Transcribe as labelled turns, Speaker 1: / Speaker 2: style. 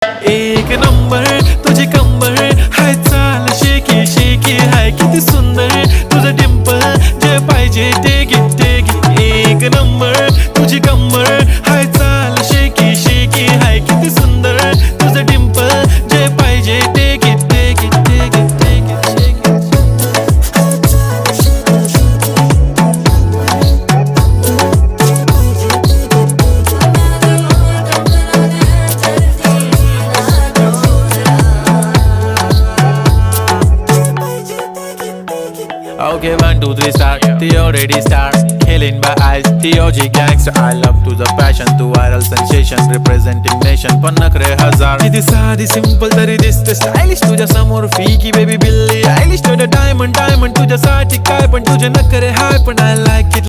Speaker 1: एक नंबर तुझी कंबर हाय, चाल शेकी शेकी हाय, किती सुंदर तुझं डिंपल, जे पाहिजे ते घे ते घे. एक नंबर तुझी कंबर हाय, चाल शेकी शेकी हाय, किती सुंदर तुझं डिंपल, जे पाहिजे ते घे ते घे ते घे ते घे shaky. Okay, 1, 2, 3 start. The already start. Killing by eyes. The OG gangster. I love to the passion, to viral sensation, representing nation. पण नखरे हजार. किती साधी simple तरी दिसते stylish तुझ्या समोर फीकी baby बिल्ली. Stylish to the diamond तुझ्यासाठी काय पण तुझे नखरे हाय पण I like it.